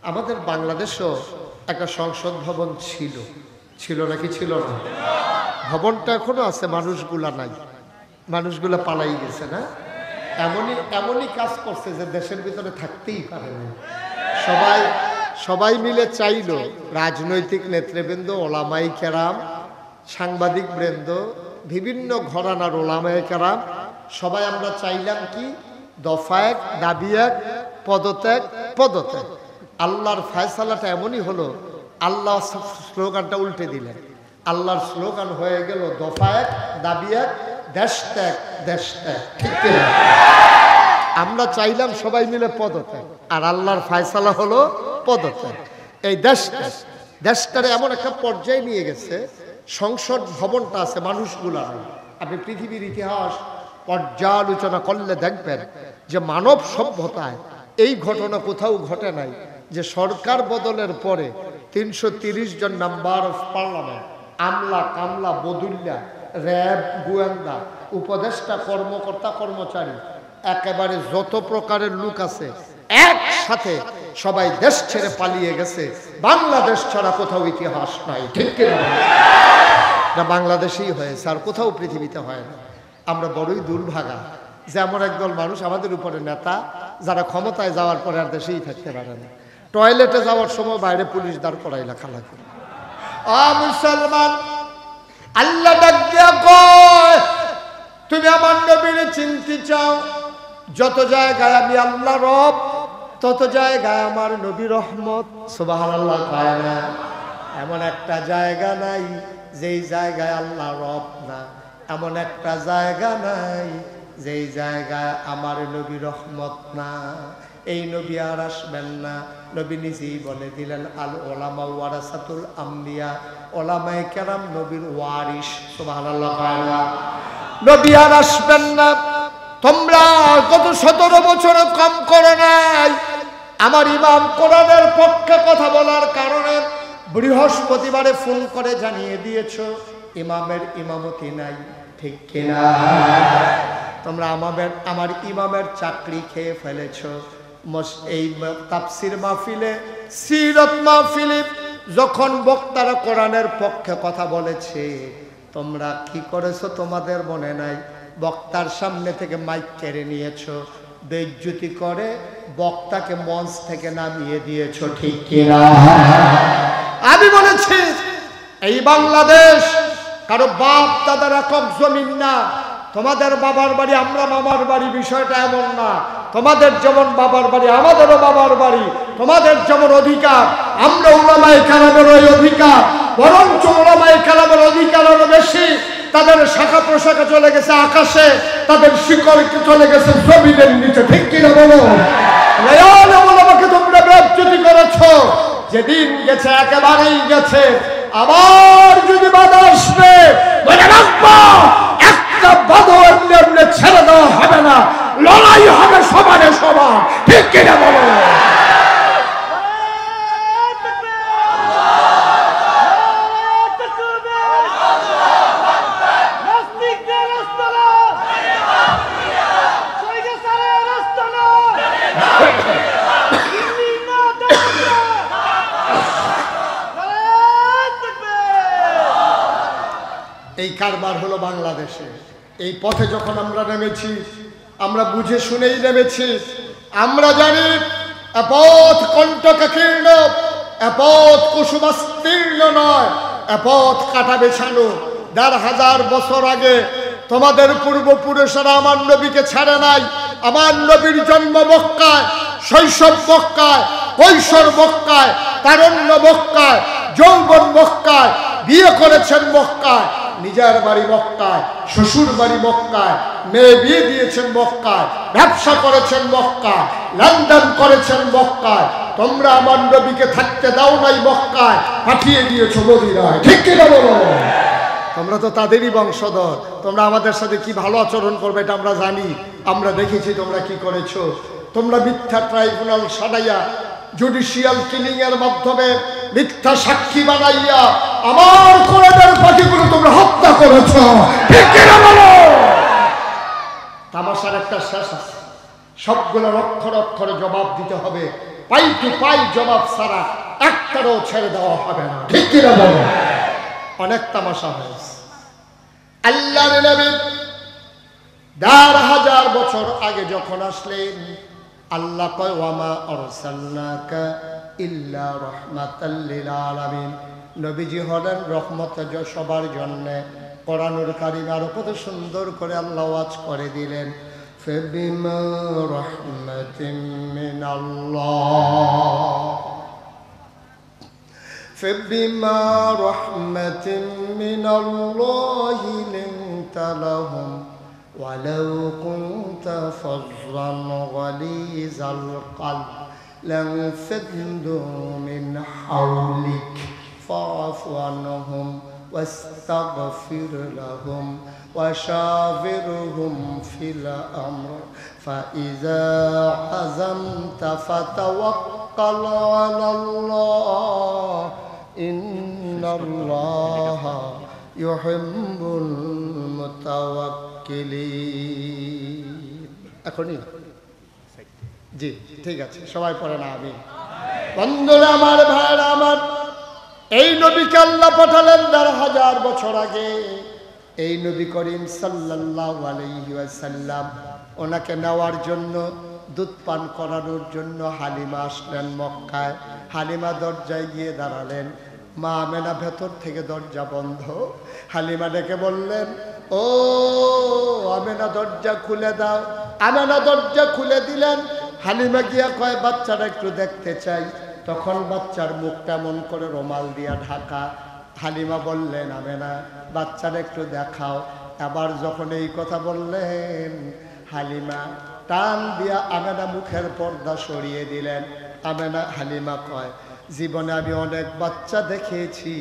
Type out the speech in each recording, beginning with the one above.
আমাদের বাংলাদেশও একটা সংসদ ভবন ছিল, ছিল নাকি ছিল না? ভবনটা এখনো আছে, মানুষগুলা নাই, মানুষগুলা পালাই গেছে না? এমনই কাজ করছে যে দেশের ভিতরে থাকতেই পারে না। সবাই মিলে চাইল, রাজনৈতিক নেতৃবৃন্দ, ওলামাই কেরাম, সাংবাদিক বৃন্দ, বিভিন্ন ঘরানার ওলামাই কেরাম, সবাই আমরা চাইলাম কি দফা এক, দাবি এক, পদত্যাগ, পদত্যাগ। আল্লাহর ফয়সালাটা এমনই হলো, আল্লাহ স্লোগানটা উল্টে দিলেন। আল্লাহর স্লোগান হয়ে গেল দফা এক, দাবি এক, দেশ ত্যাগ, দেশ ত্যাগ। ঠিক কিনা? আমরা চাইলাম সবাই মিলে পদত্যাগ, আর আল্লাহর ফয়সালা হলো পদত্যাগ। এই দেশটারে এমন একটা পর্যায়ে নিয়ে গেছে, সংসদ ভবনটা আছে, মানুষগুলা নাই। আপনি পৃথিবীর ইতিহাস পর্যালোচনা করলে দেখবেন যে মানব সভ্যতায় এই ঘটনা কোথাও ঘটে নাই যে সরকার বদলের পরে 330 জন মেম্বার অফ পার্লামেন্ট, আমলা কামলা বদুল্লা, র্যাব, গোয়েন্দা, উপদেষ্টা, কর্মকর্তা, কর্মচারী, একেবারে যত প্রকারের লোক আছে একসাথে সবাই দেশ ছেড়ে পালিয়ে গেছে। বাংলাদেশ ছাড়া কোথাও ইতিহাস নাই। ঠিক কিনা? না, বাংলাদেশেই হয়েছে, আর কোথাও পৃথিবীতে হয় না। আমরা বড়ই দুর্ভাগা যে এমন একদল মানুষ আমাদের উপরে নেতা, যারা ক্ষমতায় যাওয়ার পরে আর দেশেই থাকতে পারে না। টয়লেটে যাওয়ার সময় বাইরে পুলিশ দাঁড় করাই লেখালেখি। মুসলমান, আল্লাহ ডাক দিয়া কয়, তুমি আমার নবীর চিনতে চাও? যত জায়গায় আমি আল্লাহ রব, তত জায়গায় আমার নবী রহমত। সুবহানাল্লাহ কয় না? এমন একটা জায়গা নাই যেই জায়গায় আল্লাহ রব না, এমন একটা জায়গা নাই যেই জায়গায় আমার নবী রহমত না। এই নবী আর আসবেন না। নবী নিজেই বলে দিলেন, আল ওলামা ওয়ারাসাতুল আম্বিয়া, ওলামায়ে কেরাম নবীর ওয়ারিস। সুবহানাল্লাহ। নবী আর আসবেন না। তোমরা গত 17 বছর কম করে নাই। আমার ইমাম কোরআনের পক্ষে কথা বলার কারণে বৃহস্পতিবারে ফোন করে জানিয়ে দিয়েছ ইমামের ইমামতি নাই। ঠিক কিনা? তোমরা আমার ইমামের চাকরি খেয়ে ফেলেছ। এই তাফসীর মাহফিলে, সিরাত মাহফিলে যখন বক্তারা কোরআনের পক্ষে কথা বলেছে, তোমরা কি করেছো তোমাদের মনে নাই? বক্তার সামনে থেকে মাইক কেড়ে নিয়েছো, বেইজ্জতি করে বক্তাকে মঞ্চ থেকে নামিয়ে দিয়েছো। ঠিক কিনা? আমি বলেছি এই বাংলাদেশ কারো বাপ দাদার একক জমিন না। তোমাদের বাবার বাড়ি, আমরা মামার বাড়ি, বিষয়টা এমন না। তোমাদের যেমন বাবার বাড়ি, আমাদেরও বাবার বাড়ি। তোমাদের যেমন অধিকার, আমরা উলামায়ে কেরামের ওই অধিকার, বরঞ্চ উলামায়ে কেরামের অধিকার আরো বেশি। তাদের শাখা প্রশাখা চলে গেছে আকাশে, তাদের শিকড় চলে গেছে জমিনের নিচে। ঠিক কিনা বলো? আমাকে তোমরা বেইজ্জতি করেছো। যেদিন গেছে একেবারেই গেছে। আবার যদি বাধা আসবে, মনে রাখবো একটা বাধা এমনি ছেড়ে দেওয়া হবে না, লড়াই হবে সমানে সমান। ঠিক কিনা বলো? এই কারবার হলো বাংলাদেশে। এই পথে যখন আমরা নেমেছি, আমরা বুঝে শুনেই নেমেছি। আমরা জানি এ পথ কণ্টকাকীর্ণ, এ পথ কুসুমাস্তীর্ণ নয়, এ পথ কাটা বেছানো। ১৫০০ বছর আগে তোমাদের পূর্বপুরুষেরা আমার নবীকে ছাড়ে নাই। আমার নবীর জন্ম মক্কায়, শৈশব মক্কায়, কৈশোর মক্কায়, তারুণ্য মক্কায়, যৌবন মক্কায়, বিয়ে করেছেন মক্কায়, নিজের বাড়ি মক্কায়, শ্বশুর বাড়ি মক্কায়, মেয়ে বিয়ে দিয়েছেন মক্কায়, ব্যবসা করেছেন মক্কায়, লেনদেন করেছেন মক্কায়। তোমরা আমার নবীকে থাকতে দাও নাই মক্কায়, পাঠিয়ে দিয়েছো মদিনায়। ঠিক কিনা বলো? তোমরা তো তাদেরই বংশধর। তোমরা আমাদের সাথে কি ভালো আচরণ করবে এটা আমরা জানি। আমরা দেখেছি তোমরা কি করেছো। তোমরা মিথ্যা ট্রাইব্যুনাল সাজাইয়া, জুডিশিয়াল কিলিং এর মাধ্যমে মিথ্যা সাক্ষী বানাইয়া আমার কোরআনের পাখিগুলো তোমরা হত্যা করেছো। ঠিক কিনা বলো? তামাশার একটা শেষ আছে, সবগুলোর অক্ষরে অক্ষরে জবাব দিতে হবে। পাই টু পাই জবাব ছাড়া একটারও ছেড়ে দেওয়া হবে না। ঠিক কিনা বলো? অনেক তামাশা হয়েছে। আল্লাহর নবী ১,৫০০ বছর আগে যখন আসলেন, আল্লাহ কয় ওয়ামা আরসালনাকা ইল্লা রাহমাতাল লিল আলামিন, নবীজি হলেন রহমত সবার জন্য। কোরআনুল কারীম আরো কত সুন্দর করে আল্লাহ ওয়াজ করে দিলেন, ফাবিমা রাহমাতিন মিনাল্লাহ فبما رحمة من الله لنت لهم ولو كنت فظا غليظ القلب لانفضوا من حولك فاعف عنهم واستغفر لهم وشاورهم في الأمر فإذا عزمت فتوكل على الله إن الله يحب المتوكلين। এখনই জি ঠিক আছে, সবাই পড়ে না আমি। বন্ধুরা আমার, ভাইরা আমার, এই নবীকে আল্লাহ পাঠালেন ১,৫০০ বছর আগে। এই নবী করিম সাল্লাল্লাহু আলাইহি ওয়াসাল্লাম, ওনাকে নেওয়ার জন্য, দুধ পান করানোর জন্য হালিমা আসলেন মক্কায়। হালিমা দরজায় গিয়ে দাঁড়ালেন। মা আমেনা ভেতর থেকে দরজা বন্ধ। হালিমা ডেকে বললেন, ও আমেনা দরজা খুলে দাও। আমেনা দরজা খুলে দিলেন। হালিমা গিয়া কয়, বাচ্চাটা একটু দেখতে চাই। তখন বাচ্চার মুখটা মন করে রুমাল দিয়া ঢাকা। হালিমা বললেন, আমেনা বাচ্চাটা একটু দেখাও। আবার যখন এই কথা বললেন, হালিমা টান দিয়া আমেনা মুখের পর্দা সরিয়ে দিলেন। আমেনা হালিমা কয়, জীবনে আমি অনেক বাচ্চা দেখেছি,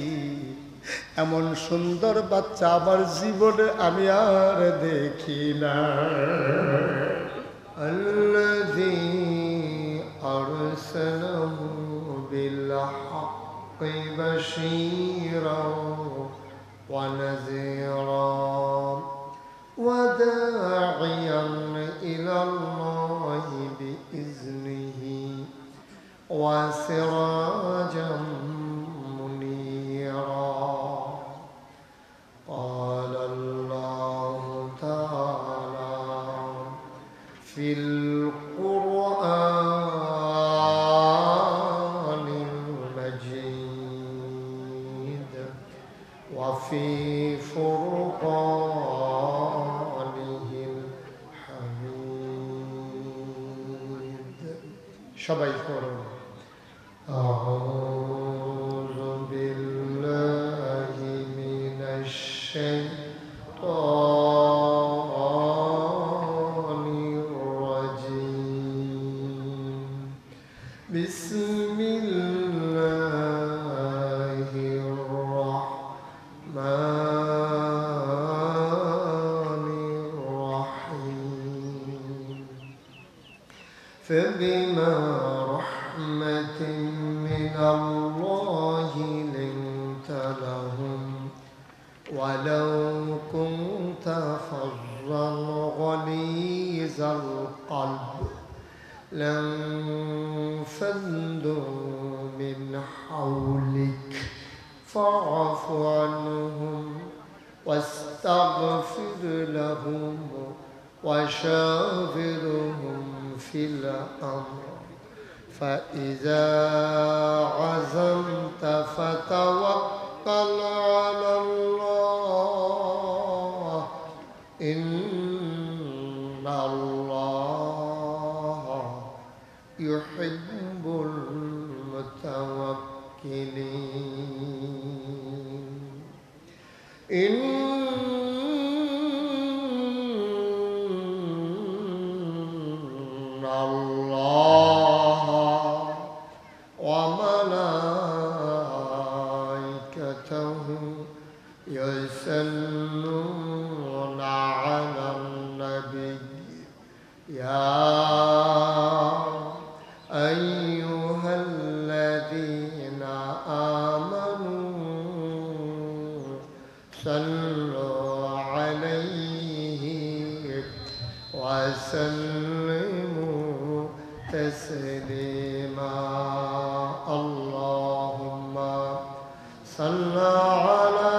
এমন সুন্দর বাচ্চা আমার জীবনে আমি আর দেখি না। আল্লাযী আরসালাহু বিল হাক্কি বাশীরাও ওয়া নাযীরা ওয়া দাঈয়ান ইলাল্লাহি বিইজনিহি ওয়া সিরাজাম মুনীরা। قال الله تعالى في القرآن المجيد وفي فرقانه الحميد. সবাই পড়ুন, أعوذ بالله من الشيطان الرجيم. بسم الله الرحمن الرحيم. فبما رحمة من الله لنت لهم ولو كنت فظا غليظ القلب لانفضوا من حولك فاعف عنهم واستغفر لهم وشاورهم في الأمر فإذا عزمت فتوكل على الله إن الله يحب المتوكلين. إن الله وملائكته يصلون على النبي يا أيها الذين آمنوا صلوا عليه وسلموا تسليما. صلى على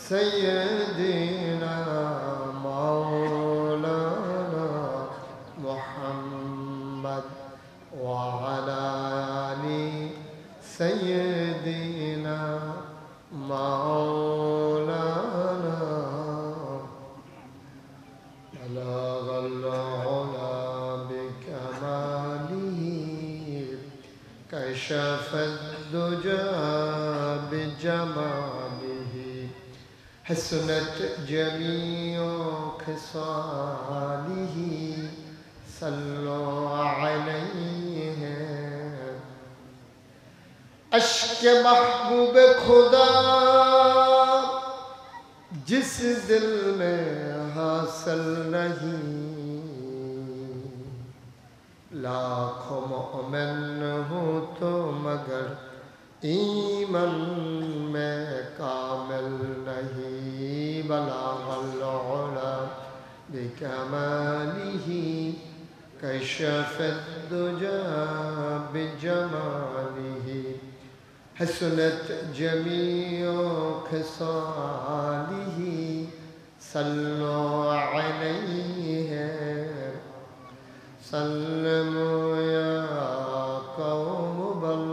سيدنا مولانا محمد وعلى آل سيدنا مولانا بلغ العلا بكماله كشف الدجى بجماله حسنت جميع خصاله صلوا عليه عشق محبوب خدا जिस दिल में हासिल नहीं लाखों मोमिन हो तो मगर ईमान में कामिल नहीं बलागल उला बिकमालिही कशफ़द्दुजा बिजमालिही हसनत जमीओ खसालिही सल्लो अलैहि सल्लमु या कौम बल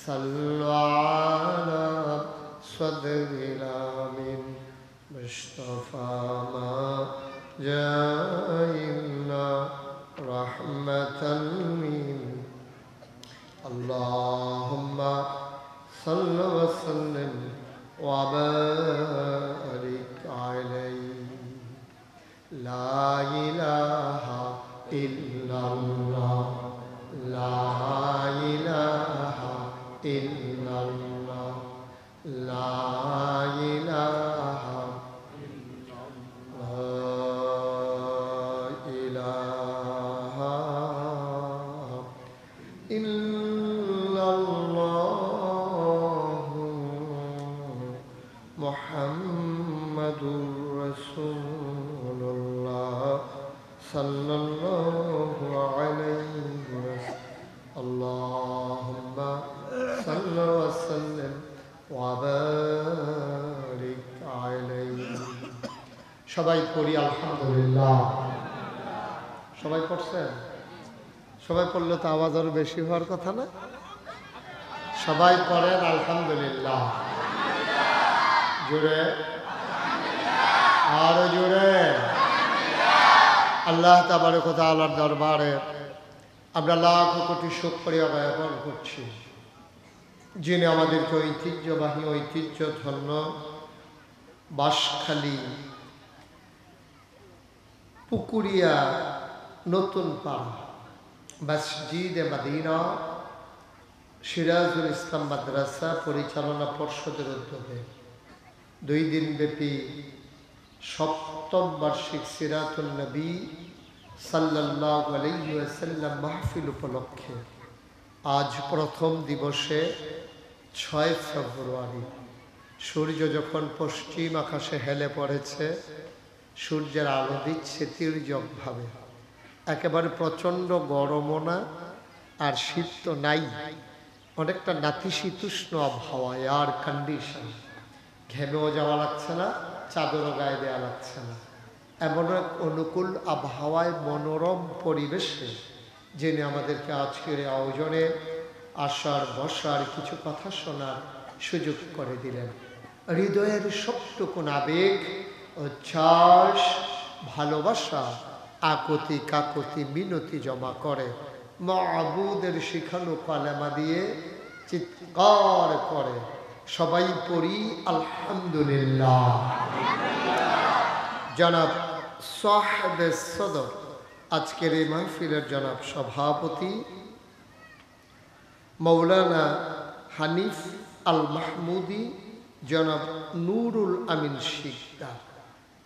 सल्लु अला सदरिल आमीन मुस्तफा मा जाइल्ला रहमतल मिन अल्लाहुम्मा सल्लि व सल्लिम व बारिक अलैहि ला इलाहा इल्लल्लाह ला इलाहा इल्लल्लाह ला इलाहा सल्लल्लाहु अलैहि वसल्लम अल्लाहुम्मा सल्लि व सल्लिम व बारिक अलैहि সবাই পড়ি আলহামদুলিল্লাহ সবাই পড়ছেন সবাই পড়লে তো আওয়াজ আরো বেশি হওয়ার কথা না সবাই পড়েন আলহামদুলিল্লাহ জোরে আর জোরে আল্লাহ তাবারক ওয়া তাআলার দরবারে আমরা লাখ কোটি শুকরিয়া জ্ঞাপন করছি যিনি আমাদেরকে ঐতিহ্যবাহী ঐতিহ্যধন্য বাঁশখালী পুকুরিয়া নতুন পাড়া মসজিদে মদিনা সিরাজুল ইসলাম মাদ্রাসা পরিচালনা পর্ষদের উদ্যোগে 2 দিনব্যাপী সপ্তম বার্ষিক সিরাতুন নবী সাল্লাল্লাহু আলাইহি ওয়াসাল্লাম মাহফিল উপলক্ষে আজ প্রথম দিবসে 6 ফেব্রুয়ারি সূর্য যখন পশ্চিম আকাশে হেলে পড়েছে সূর্যের আলো দিচ্ছে তীর্যকভাবে একেবারে প্রচণ্ড গরমও না আর শীত তো নাই অনেকটা নাতিশীতোষ্ণ আবহাওয়া এয়ার কন্ডিশন ঘেমেও যাওয়া লাগছে না চাদরও গায়ে দেওয়া লাগছে না এমন এক অনুকূল আবহাওয়ায় মনোরম পরিবেশে যিনি আমাদেরকে আজকের আয়োজনে আসার বসার কিছু কথা শোনার সুযোগ করে দিলেন হৃদয়ের সবটুকুন আবেগ উচ্ছ্বাস ভালোবাসা আকুতি কাকুতি মিনতি জমা করে মাবুদের শিখানো কালেমা দিয়ে চিৎকার করে সবাই পড়ি আলহামদুলিল্লাহ জনাব সাহেবে সদর আজকের এই মাহফিলের জনাব সভাপতি মৌলানা হানিফ আল মাহমুদি জনাব নুরুল আমিন শিকদার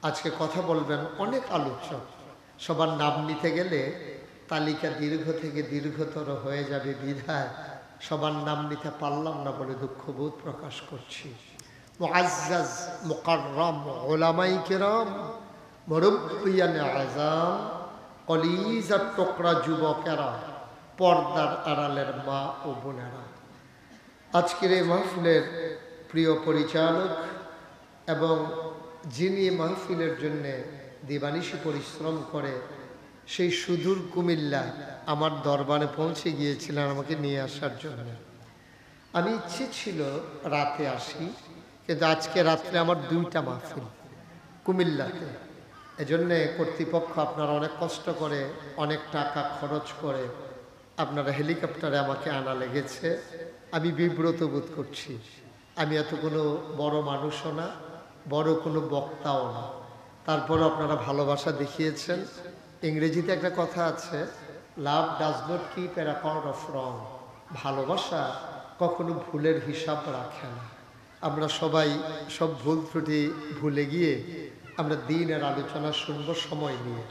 আজকে কথা বলবেন অনেক আলোচক সবার নাম নিতে গেলে তালিকা দীর্ঘ থেকে দীর্ঘতর হয়ে যাবে বিধায় সবার নাম নিতে পারলাম না বলে দুঃখবোধ প্রকাশ করছি মুআজ্জাজ মুকাররম উলামায়ে কিরাম মুরব্বিয়ানে আযম কলিজার টুকরা যুবকেরা পর্দার আড়ালের মা ও বোনেরা আজকের এই মাহফিলের প্রিয় পরিচালক এবং যিনি মাহফিলের জন্য দিবানিশি পরিশ্রম করে সেই সুদূর কুমিল্লা আমার দরবারে পৌঁছে গিয়েছিলেন আমাকে নিয়ে আসার জন্য। আমি ইচ্ছে ছিল রাতে আসি, কিন্তু আজকে রাত্রে আমার 2টা মাহফিল কুমিল্লাতে। এজন্যে কর্তৃপক্ষ আপনারা অনেক কষ্ট করে অনেক টাকা খরচ করে আপনারা হেলিকপ্টারে আমাকে আনা লেগেছে। আমি বিব্রত বোধ করছি। আমি এত কোনো বড় মানুষও না, বড় কোনো বক্তাও না, তারপরে আপনারা ভালোবাসা দেখিয়েছেন। ইংরেজিতে একটা কথা আছে, লাভ does not keep A record of রং। ভালোবাসা কখনো ভুলের হিসাব রাখে না। আমরা সবাই সব ভুল ত্রুটি ভুলে গিয়ে আমরা দিনের আলোচনা শুনবো সময় নিয়ে,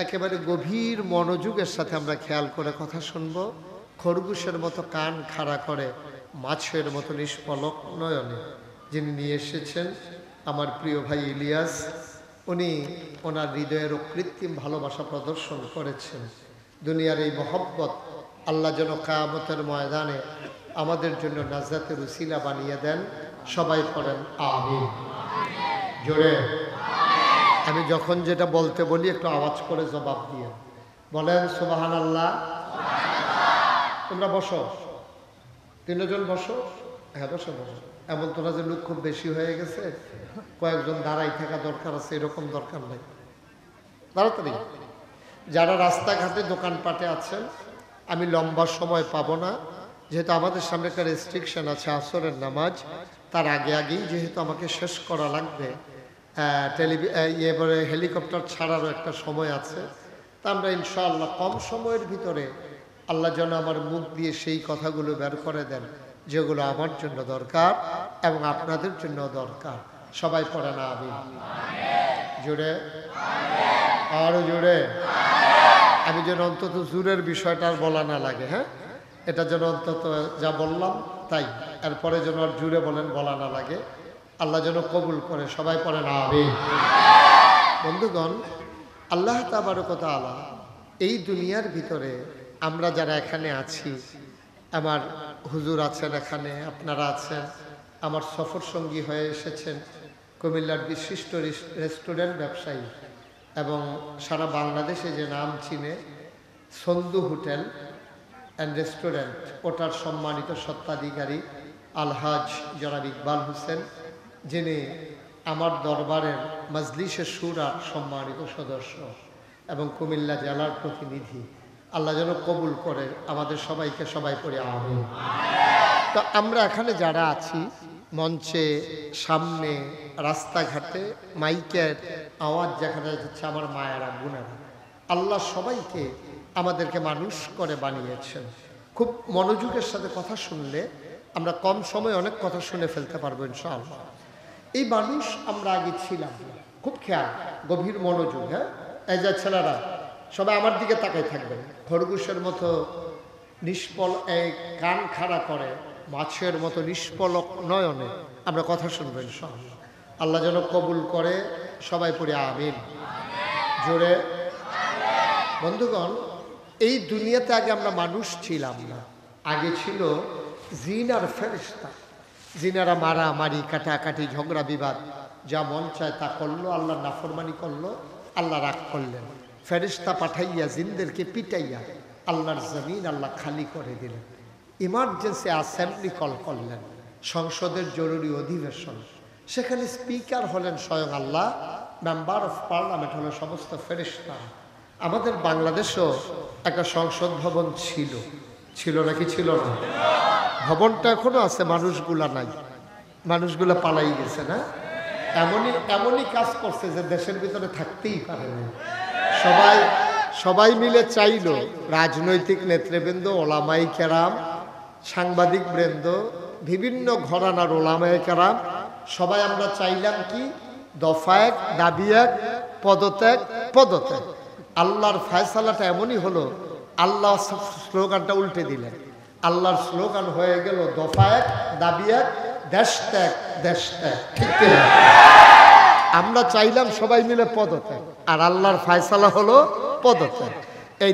একেবারে গভীর মনোযোগের সাথে আমরা খেয়াল করে কথা শুনবো। খরগোশের মতো কান খাড়া করে মাছের মতো নিষ্পলক নয়নে যিনি নিয়ে এসেছেন আমার প্রিয় ভাই ইলিয়াস, উনি ওনার হৃদয়ের কৃত্রিম ভালোবাসা প্রদর্শন করেছেন। দুনিয়ার এই মহব্বত আল্লাহ যেন কিয়ামতের ময়দানে আমাদের জন্য নাজাতের উসিলা বানিয়ে দেন। সবাই পড়েন আমিন জোরে। আমি যখন যেটা বলতে বলি একটু আওয়াজ করে জবাব দিয়ে বলেন সুবহানাল্লাহ। তোমরা বসো, 3 জন বসো। হ্যাঁ বসো বসো। এমন তো না যে লোক খুব বেশি হয়ে গেছে, কয়েকজন দাঁড়াই থাকা দরকার আছে, এরকম দরকার নেই। তাড়াতাড়ি যারা রাস্তাঘাটে দোকানপাটে আছেন, আমি লম্বা সময় পাবো না, যেহেতু আমাদের সামনে একটা রেস্ট্রিকশন আছে আসরের নামাজ, তার আগেই যেহেতু আমাকে শেষ করা লাগবে। এবারে হেলিকপ্টার ছাড়ারও একটা সময় আছে, তা আমরা ইনশাআল্লাহ কম সময়ের ভিতরে আল্লাহ যেন আমার মুখ দিয়ে সেই কথাগুলো বের করে দেন যেগুলো আমার জন্য দরকার এবং আপনাদের জন্য দরকার। সবাই পড়ে না আমিন জোরে, আরো জোরে। আমি যেন অন্তত জোরের বিষয়টা আর বলা না লাগে। হ্যাঁ, এটা যেন অন্তত যা বললাম তাই, এরপরে যেন আর জুড়ে বলেন বলা না লাগে। আল্লাহ যেন কবুল করে। সবাই পড়ে না আমিন। বন্ধুগণ, আল্লাহ তাবারক ওয়া তাআলা এই দুনিয়ার ভিতরে আমরা যারা এখানে আছি, আমার হুজুর আছেন এখানে, আপনারা আছেন, আমার সফর সঙ্গী হয়ে এসেছেন কুমিল্লার বিশিষ্ট রেস্টুরেন্ট ব্যবসায়ী এবং সারা বাংলাদেশে যে নাম চিনে সন্দু হোটেল অ্যান্ড রেস্টুরেন্ট, ওটার সম্মানিত স্বত্বাধিকারী আলহাজ জনাব ইকবাল হোসেন, যিনি আমার দরবারের মজলিসে শুরার সম্মানিত সদস্য এবং কুমিল্লা জেলার প্রতিনিধি। আল্লাহ যেন কবুল করে আমাদের সবাইকে। সবাই পড়ে আমিন। তো আমরা এখানে যারা আছি, মঞ্চে, সামনে, রাস্তাঘাটে মাইকের আওয়াজ যেখানে যাচ্ছে, আমার মায়েরা বোনেরা, আল্লাহ সবাইকে আমাদেরকে মানুষ করে বানিয়েছেন। খুব মনোযোগের সাথে কথা শুনলে আমরা কম সময়ে অনেক কথা শুনে ফেলতে পারবো ইনশাআল্লাহ। এই মানুষ আমরা আগে ছিলাম। খুব খেয়াল, গভীর মনোযোগ। হ্যাঁ, এই যে ছেলেরা সবাই আমার দিকে তাকাই থাকবেন। খরগোশের মতো নিষ্পল এই কান খাড়া করে মাছের মতো নিষ্পলক নয়নে আমরা কথা শুনবো ইনশাআল্লাহ। আল্লাহ যেন কবুল করে। সবাই পড়ে আমিন জোরে। বন্ধুগণ, এই দুনিয়াতে আগে আমরা মানুষ ছিলাম না, আগে ছিল জিন আর ফেরেশতা। জিনারা মারামারি, কাটাকাটি, ঝগড়া বিবাদ, যা মন চায় তা করলো, আল্লাহ নাফরমানি করলো, আল্লাহ রাগ করলেন। ফেরেশতা পাঠাইয়া জিনদেরকে পিটাইয়া আল্লাহর জমিন আল্লাহ খালি করে দিলেন। ইমার্জেন্সি অ্যাসেম্বলি কল করলেন, সংসদের জরুরি অধিবেশন। সেখানে স্পিকার হলেন স্বয়ং আল্লাহ, মেম্বার অফ পার্লামেন্ট হলেন সমস্ত ফেরেশতা। আমাদের বাংলাদেশেও একটা সংসদ ভবন ছিল নাকি ছিল না? ভবনটা এখনো আছে, মানুষগুলা নাই, মানুষগুলা পালাই গেছে না? এমনই কাজ করছে যে দেশের ভিতরে থাকতেই পারে না। সবাই মিলে চাইল, রাজনৈতিক নেতৃবৃন্দ, ওলামাই কেরাম, সাংবাদিক বৃন্দ, বিভিন্ন ঘরানার ওলামায়ে কেরাম, সবাই আমরা চাইলাম কি, দফা এক, দাবি এক, পদত্যাগ। আল্লাহর ফয়সালাটা এমনই হলো, আল্লাহ স্লোগানটা উল্টে দিলেন। আল্লাহর স্লোগান হয়ে গেল দফা এক, দাবি এক, দেশ ত্যাগ। ঠিক কিনা? আমরা চাইলাম সবাই মিলে পদত্যাগ, আর আল্লাহর ফয়সালা হলো পদত্যাগ। এই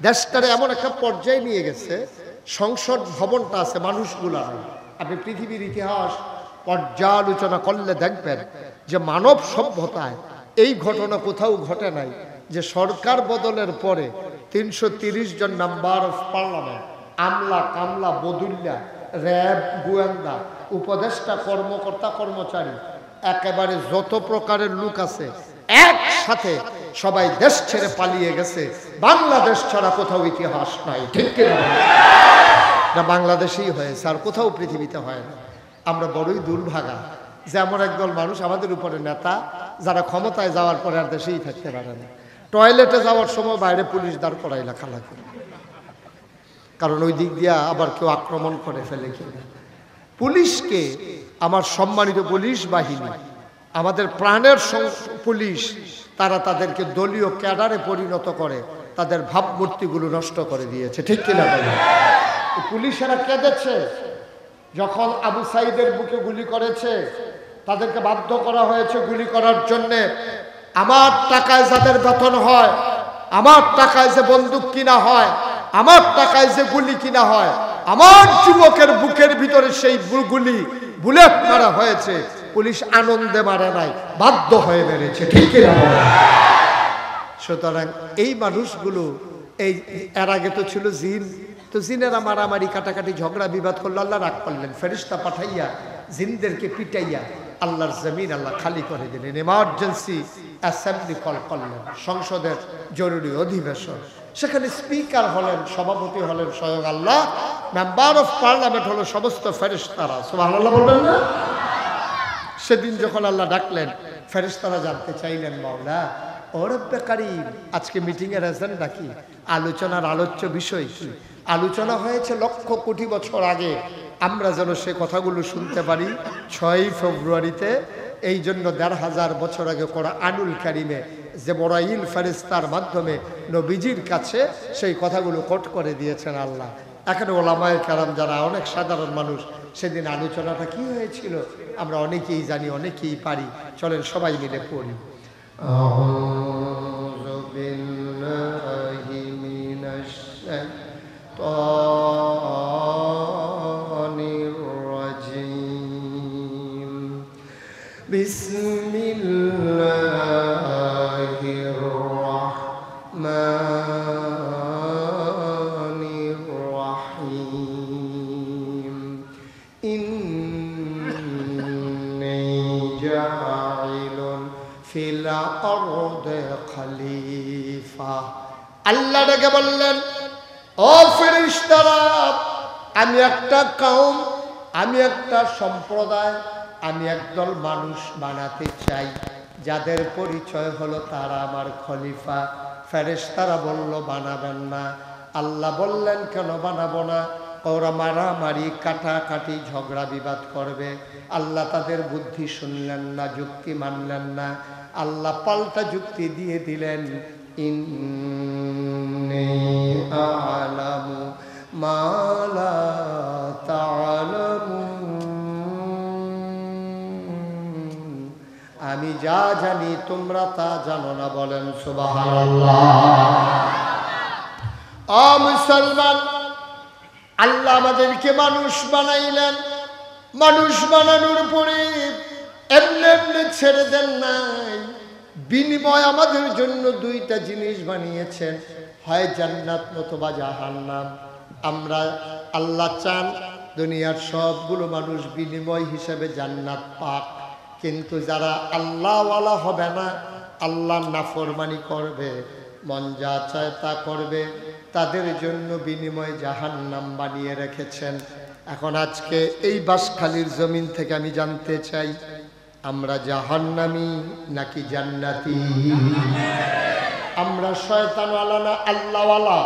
দেশটারে এমন একটা পর্যায়ে নিয়ে গেছে, সংসদ ভবনটা আছে, মানুষগুলা নাই। আপনি পৃথিবীর ইতিহাস পর্যালোচনা করলে দেখবেন যে মানব সভ্যতায় এই ঘটনা কোথাও ঘটে নাই যে সরকার বদলের পরে ৩৩০ জন মেম্বার অফ পার্লামেন্ট, আমলা কামলা বদুল্লা, র্যাব, গোয়েন্দা, উপদেষ্টা, কর্মকর্তা কর্মচারী, একেবারে যত প্রকারের লোক আছে একসাথে সবাই দেশ ছেড়ে পালিয়ে গেছে। বাংলাদেশ ছাড়া কোথাও ইতিহাস নাই, ঠিক কিনা? না, বাংলাদেশেই হয়েছে, আর কোথাও পৃথিবীতে হয় না। আমরা বড়ই দুর্ভাগা যে এমন একদল মানুষ আমাদের উপরে নেতা, যারা ক্ষমতায় যাওয়ার পরে আর দেশেই থাকতে পারে না। টয়লেটে যাওয়ার সময় বাইরে পুলিশ দাঁড় করাই লেখালেখি, কারণ ওই দিক দিয়ে আবার কেউ আক্রমণ করে ফেলে কিনা। পুলিশকে, আমার সম্মানিত পুলিশ বাহিনী, আমাদের প্রাণের পুলিশ, তারা তাদেরকে দলীয় ক্যাডারে পরিণত করে তাদের ভাবমূর্তিগুলো নষ্ট করে দিয়েছে, ঠিক কিনা বলে? পুলিশেরা কেঁদেছে যখন আবু সাইদের বুকে গুলি করেছে, তাদেরকে বাধ্য করা হয়েছে গুলি করার জন্যে। আমার টাকায় যাদের বেতন হয়, আমার টাকায় যে বন্দুক কিনা হয়, আমার টাকায় যে গুলি কিনা হয়, আমার যুবকের বুকের ভিতরে সেই গুলি বুলেট মারা হয়েছে, পুলিশ আনন্দে মারে নাই, বাধ্য হয়ে মেরেছে, ঠিক কিনা? সুতরাং এই মানুষগুলো, এই এর আগে তো ছিল জিন, তো জিনেরা মারামারি কাটাকাটি ঝগড়া বিবাদ করলো, আল্লাহ রাগ করলেন, ফেরেশতা পাঠাইয়া জিনদেরকে পিটাইয়া আল্লাহর জমিন আল্লাহ খালি করে দিলেন। এমার্জেন্সি অ্যাসেম্বলি কল করলেন, সংসদের জরুরি অধিবেশন। সেখানে স্পিকার হলেন, সভাপতি হলেন স্বয়ং আল্লাহ, মেম্বার অফ পার্লামেন্ট হলো সমস্ত ফেরেশতারা। সুবহানাল্লাহ বলবেন না? সেদিন যখন আল্লাহ ডাকলেন, ফেরেশতারা জানতে চাইলেন, মাওলা ও রব্বে কারীম, আজকে মিটিং এর এজেন্ডা কি? আলোচনার আলোচ্য বিষয় কি? আলোচনা হয়েছে লক্ষ কোটি বছর আগে, আমরা যেন সে কথাগুলো শুনতে পারি 6ই ফেব্রুয়ারিতে। এই জন্য ১৫০০ বছর আগে কোরআনুল কারীমে জিবরাইল ফেরেশতার মাধ্যমে নবীজির কাছে সেই কথাগুলো কোট করে দিয়েছেন আল্লাহ। এখানে ওলামায়ে কেরাম যারা অনেক সাধারণ মানুষ, সেদিন আলোচনাটা কি হয়েছিল আমরা অনেকেই জানি, অনেকেই পারি। চলেন সবাই মিলে পড়ি। আউযু বিল্লাহি মিনাশ শাইতানির রাজীম। বিসমিল্লাহির রাহমানির রাহিম। ইন্নী জাইলুন ফিল আরদি খলিফা। আল্লাহ ডেকে বললেন, ও ফেরেশতারা, আমি একটা কওম, আমি একটা সম্প্রদায়, আমি একদল মানুষ বানাতে চাই যাদের পরিচয় হলো তারা আমার খলিফা। ফেরেশতারা বলল, বানাবেন না। আল্লাহ বললেন, কেন বানাবো না? ওরা মারামারি কাটাকাটি ঝগড়া বিবাদ করবে। আল্লাহ তাদের বুদ্ধি শুনলেন না, যুক্তি মানলেন না। আল্লাহ পাল্টা যুক্তি দিয়ে দিলেন, ইন্নী আ'লামু মা লা তা'লামুন, আমি যা জানি তোমরা তা জানো না। বলেন সুবহানাল্লাহ। ও মুসলমান, আল্লাহ আমাদেরকে মানুষ বানাইলেন, মানুষ বানানোর পরে এমনি এমনি ছেড়ে দেন নাই। বিনিময় আমাদের জন্য দুইটা জিনিস বানিয়েছেন, হয় জান্নাত নতুবা জাহান্নাম। আমরা, আল্লাহ চান দুনিয়ার সবগুলো মানুষ বিনিময় হিসেবে জান্নাত পাক, কিন্তু যারা আল্লাহওয়ালা হবে না, আল্লাহ নাফরমানি করবে, মন যা চায় তা করবে, তাদের জন্য বিনিময় জাহান্নাম বানিয়ে রেখেছেন। এখন আজকে এই বাঁশখালীর জমিন থেকে আমি জানতে চাই, আমরা জাহান্নামী নাকি জান্নাতি? আমরা শয়তানওয়ালা না আল্লাহওয়ালা?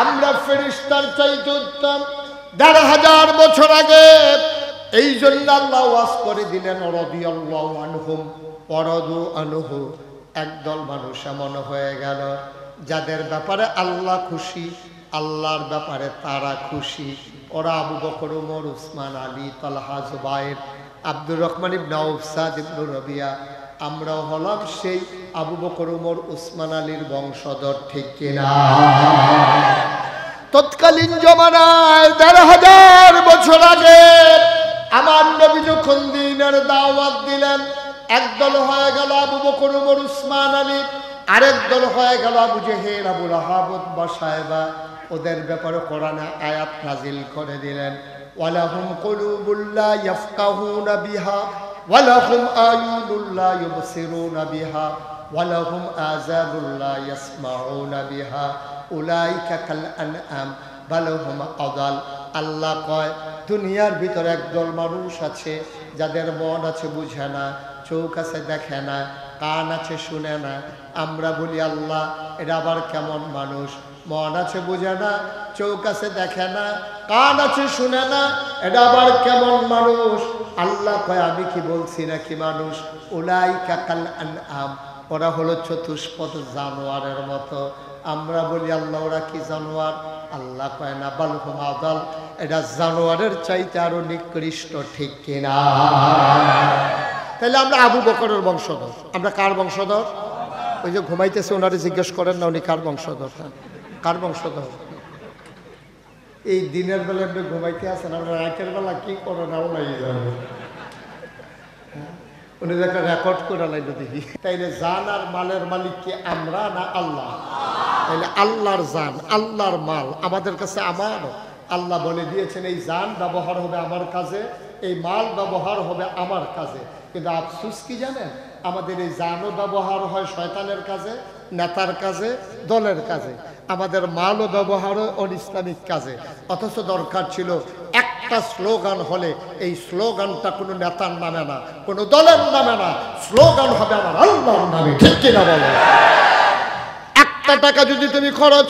আমরা ফেরেশতার চাইতে উত্তম। ১৫০০ বছর আগে এই জন্য আল্লাহ ওয়াজ করে দিলেন, রাদিয়াল্লাহু আনহুম ওয়া রাদু আনহু। একদল মানুষ এমন হয়ে গেল যাদের ব্যাপারে আল্লাহ খুশি, আল্লাহর ব্যাপারে তারা খুশি। ওরা আবু বকর, ওমর, উসমান, আলী, তালহা, জুবায়ের, আব্দুর রহমান ইবনে আউফ, সাদ ইবনে রবিয়া। আমরাও হলাম সেই আবু বকর, ওমর, উসমান, আলীর বংশধর, ঠিক কিনা? তৎকালীন জমানায় ১৫০০ বছর আগে আমার নবী যখন দ্বীনের দাওয়াত দিলেন, একদল হয়ে গেল আবু বকর, ওমর, উসমান, আলী, আরেক দল হয়ে গেল আবু জেহেল, আবু লাহাব, উতবা, সায়বা। ওদের ব্যাপারে কোরআনে আয়াত নাজিল করে দিলেন, ওয়ালাহুম কুলুবুল লা ইয়াফকাহুনা বিহা ওয়ালাহুম আয়ুনুল লা ইউবসিরুনা বিহা ওয়ালাহুম আযানুল লা ইয়াসমাউনা বিহা উলাইকা কাল আনআম বাল হুম আদাল। আল্লাহ কয়, দুনিয়ার ভিতরে একদল মানুষ আছে যাদের মন আছে বুঝে না, চোখ আছে দেখে না, কান আছে শুনে না। আমরা বলি আল্লাহ এটা আবার কেমন মানুষ? মন আছে বুঝে না, চোখ আছে দেখে না, কান আছে শুনে না, এটা আবার কেমন মানুষ? আল্লাহ কয়, আমি কি বলছি নাকি মানুষ? উলাইকা কাল আনআম, ওরা হলো চতুষ্পদ জানোয়ারের মতো। আমরা বলি আল্লাহ ওরা কি জানোয়ার? আল্লাহ কয় না, বাল হুম আদাল, এটা জানোয়ারের চাইতে আরো নিকৃষ্ট, ঠিক কিনা? তাহলে আমরা আবু বকরের বংশধর। আমরা কার বংশধর? ওই যে ঘুমাইতেছে ওনারে জিজ্ঞেস করেন না উনি কার বংশধর? কার বংশধর? এই দিনের বেলা আপনি ঘুমাইতে আছেন, আমরা রাতের বেলা কি করেন আল্লাহ জানে। উনি একটা রেকর্ড করে লাইলো দেখি। তাইলে জান আর মালের মালিক কি আমরা না আল্লাহ? তাইলে আল্লাহর জান, আল্লাহর মাল আমাদের কাছে আমার। আল্লাহ বলে দিয়েছেন এই জান ব্যবহার হবে আমার কাজে, এই মাল ব্যবহার হবে আমার কাজে। কিন্তু আফসোস কি জানেন, আমাদের এই জানও ব্যবহার হয় শয়তানের কাজে, নেতার কাজে, দলের কাজে। আমাদের মালও ব্যবহার হয় অনিসলামিক কাজে। অথচ দরকার ছিল একটা স্লোগান হলে, এই স্লোগানটা কোনো নেতার নামে না, কোনো দলের নামে না, স্লোগান হবে আমার আল্লাহর নামে, ঠিক কিনা বলো? একটা টাকা যদি তুমি খরচ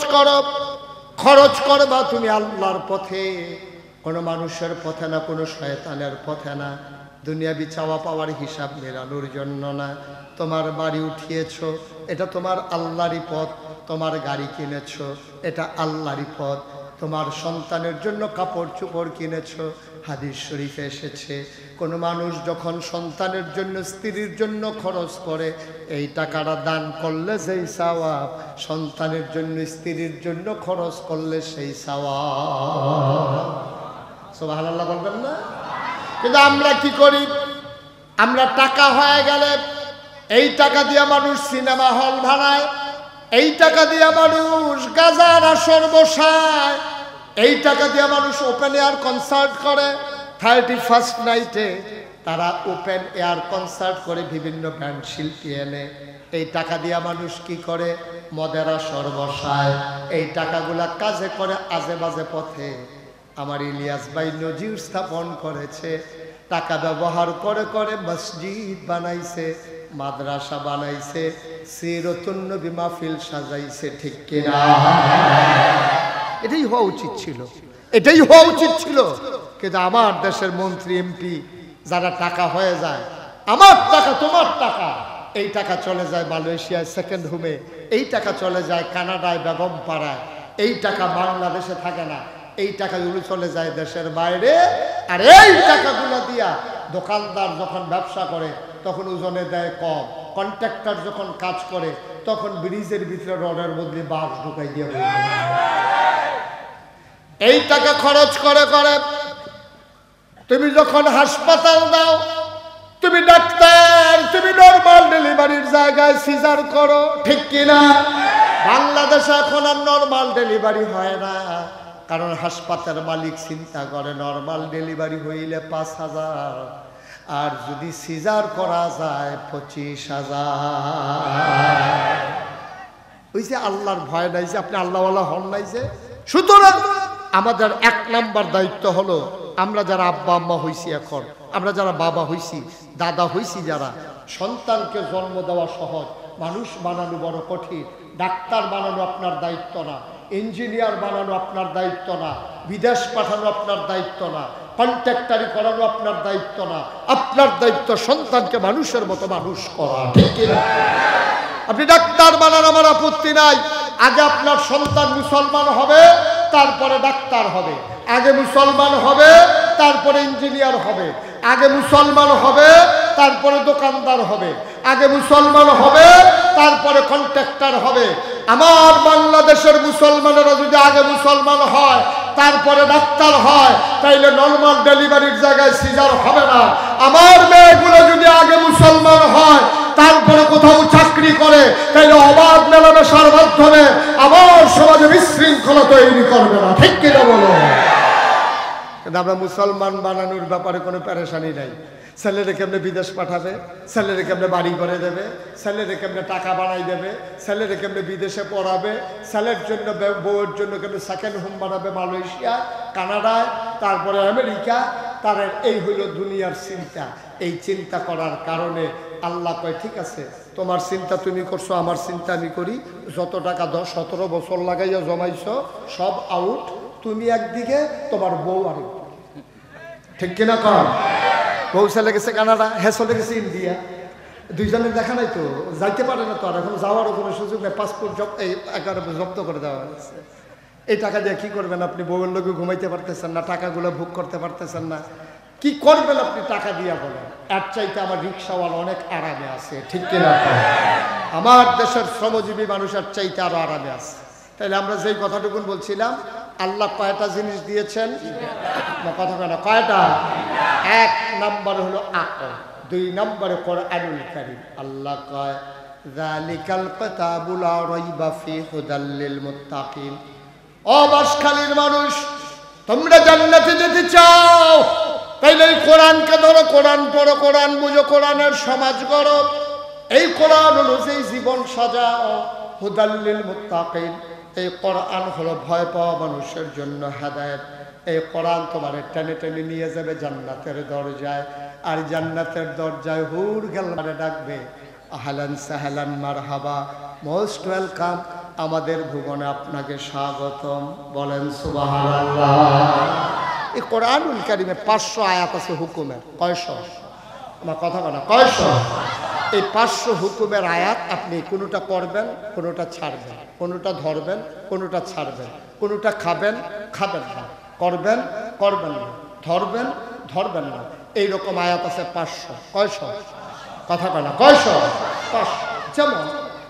করবা তুমি আল্লাহর পথে, কোনো মানুষের পথে না, কোনো শয়তানের পথে না, দুনিয়াবি চাওয়া পাওয়ার হিসাব মেলানোর জন্য না। তোমার বাড়ি উঠিয়েছ, এটা তোমার আল্লাহরই পথ। তোমার গাড়ি কিনেছ, এটা আল্লাহরই পথ। তোমার সন্তানের জন্য কাপড় চোপড় কিনেছ, হাদিস শরীফে এসেছে কোনো মানুষ যখন সন্তানের জন্য, স্ত্রীর জন্য খরচ করে, এই টাকাটা দান করলে যেই সওয়াব, সন্তানের জন্য, স্ত্রীর জন্য খরচ করলে সেই সওয়াব। সুবহানাল্লাহ বলবেন না? কিন্তু আমরা কি করি? আমরা টাকা হয়ে গেলে এই টাকা দিয়ে মানুষ সিনেমা হল ভাড়ায়, এই টাকা দিয়ে মানুষ গাজার আসর বসায়, এই টাকা দিয়ে মানুষ ওপেন এয়ার কনসার্ট করে। 31st নাইটে তারা ওপেন এয়ার কনসার্ট করে, বিভিন্ন ব্যান্ড শিল্পী এনে। এই টাকা দিয়ে মানুষ কি করে? মদের আসর বসায়। এই টাকাগুলা কাজে করে আজে বাজে পথে। আমার ইলিয়াস ভাই নজির স্থাপন করেছে, টাকা ব্যবহার করে করে মসজিদ বানাইছে, মাদ্রাসা বানাইছে, সিরাতুন নবী মাহফিল সাজাইছে, ঠিক কিনা? এটাই হওয়া উচিত ছিল, এটাই হওয়া উচিত ছিল। কিন্তু আমার দেশের মন্ত্রী, এমপি যারা টাকা হয়ে যায়, আমার টাকা তোমার টাকা, এই টাকা চলে যায় মালয়েশিয়ায় সেকেন্ড হোমে, এই টাকা চলে যায় কানাডায় বেগম পাড়ায়, এই টাকা বাংলাদেশে থাকে না, এই টাকাগুলো চলে যায় দেশের বাইরে। আর এই টাকাগুলো দিয়া দোকানদার যখন ব্যবসা করে তখন ওজনে দেয় কম, কন্ট্রাক্টর যখন কাজ করে তখন ব্রিজের ভিতরে রডের মধ্যে বাঁশ ঢুকাই দিয়ে। এই টাকা খরচ করে করে তুমি যখন হাসপাতাল দাও, তুমি ডাক্তার, তুমি নরমাল ডেলিভারির জায়গায় সিজার করো, ঠিক কিনা? বাংলাদেশে এখন আর নরমাল ডেলিভারি হয় না, কারণ হাসপাতাল মালিক চিন্তা করে নরমাল ডেলিভারি হইলে 5,000, আর যদি সিজার করা যায় 25,000। ওই যে আল্লাহর ভয় নাই যে, আপনি আল্লাহওয়ালা হন নাই যে। সুতরাং আমাদের 1 নাম্বার দায়িত্ব হলো, আমরা যারা আব্বা আম্মা হইছি, এখন আমরা যারা বাবা হইছি, দাদা হইছি, যারা সন্তানকে জন্ম দেওয়া সহজ, মানুষ বানানো বড় কঠিন। ডাক্তার বানানো আপনার দায়িত্ব না, ইঞ্জিনিয়ার বানানো আপনার দায়িত্ব না, বিদেশ পাঠানো আপনার দায়িত্ব না, কন্ট্রাক্টরি করানো আপনার দায়িত্ব না। আপনার দায়িত্ব সন্তানকে মানুষের মতো মানুষ করা, ঠিক কিনা? আপনি ডাক্তার বানান, আমার আপত্তি নাই। আগে আপনার সন্তান মুসলমান হবে, তারপরে ডাক্তার হবে। আগে মুসলমান হবে, তারপরে ইঞ্জিনিয়ার হবে। আগে মুসলমান হবে, তারপরে দোকানদার হবে। আগে মুসলমান হবে, তারপরে কন্ট্রাক্টর হবে। আমার বাংলাদেশের মুসলমানেরা যদি আগে মুসলমান হয় তারপরে ডাক্তার হয়, তাইলে নরমাল ডেলিভারির জায়গায় সিজার হবে না। আমার মেয়েগুলো যদি আগে মুসলমান হয় তারপরে কোথাও চাকরি করে, তাইলে অবাধ মেলামেশার মাধ্যমে আমার সমাজে বিশৃঙ্খলা তৈরি করবে না। ঠিক কিনা বলো? কিন্তু আমরা মুসলমান বানানোর ব্যাপারে কোনো পেরেশানি নাই। ছেলেরে কেমনে বিদেশ পাঠাবে, ছেলেরে কেমনে বাড়ি করে দেবে, ছেলেরে কেমনে টাকা বানাই দেবে, ছেলেরে কেমনে বিদেশে পড়াবে, ছেলের জন্য বউয়ের জন্য কেমনে সেকেন্ড হোম বানাবে মালয়েশিয়া, কানাডায়, তারপরে আমেরিকা। তার এই হইল দুনিয়ার চিন্তা। এই চিন্তা করার কারণে আল্লাহ কয় ঠিক আছে, তোমার চিন্তা তুমি করছো, আমার চিন্তা আমি করি। যত টাকা 10-17 বছর লাগাইয়া জমাইছ সব আউট। তুমি একদিকে, তোমার বউ আরেকদিকে। ঠিক কিনা কর? বউ চলে গেছে কানাডা, হ্যাঁ চলে গেছে ইন্ডিয়া। দুইজনের দেখা নাই তো, যাইতে পারে না তো। আর এখন যাওয়ারও কোনো সুযোগ নেই। পাসপোর্ট একেবারে জব্দ করে দেওয়া হয়েছে। এই টাকা দিয়ে কি করবেন আপনি? বউয়ের লোকে ঘুমাইতে পারতেছেন না, টাকাগুলো ভোগ করতে পারতেছেন না, কি করবেন আপনি টাকা দিয়া বলেন? এর চাইতে আমার রিক্সাওয়ালা অনেক আরামে আছে। ঠিক কিনা? আমার দেশের শ্রমজীবী মানুষের চাইতে আরো আরামে আছে। তাইলে আমরা যেই কথাটুকুন বলছিলাম, আল্লাহ কয়টা জিনিস দিয়েছেন? কথা কেন? কয়টা? 1 নম্বর হলো আকল, 2 নম্বরে কোরআনুল কারীম। আল্লাহ কয় যালিকাল কিতাবু লা রাইবা ফি হুদাল লিল মুত্তাকিন। ও বাসখালীর মানুষ, তোমরা জান্নাতে যেতে চাও, তাইলে এই কোরআনকে ধরো, কোরআন পড়ো, কোরআন বুঝো, কোরআনের সমাজ গড়ো। এই কোরআন অনুযায়ী জীবন সাজাও। হুদাল লিল মুত্তাকিন, এই কোরআন হলো ভয় পাওয়া মানুষের জন্য হেদায়েত। এই কোরআন তোমার টেনে টেনে নিয়ে যাবে জান্নাতের দরজায়। আর জান্নাতের দরজায় হুর গেলারে ডাকবে, আহলান সাহলান মারহাবা, মোস্ট ওয়েলকাম, আমাদের ভুবনে আপনাকে স্বাগতম। বলেন সুবহানাল্লাহ। এই কোরআনুল কারীমে 500 আয়াত আছে হুকুমের। কয়শো? আমার কথা বলা কয়শো? এই 500 হুকুমের আয়াত আপনি কোনোটা করবেন, কোনোটা ছাড়বেন, কোনোটা ধরবেন, কোনোটা ছাড়বেন, কোনোটা খাবেন, খাবেন না, করবেন, করবেন না, ধরবেন, ধরবেন না। এইরকম আয়াত আছে 500। কয়শো? কথা বলা কয়শো? 500। যেমন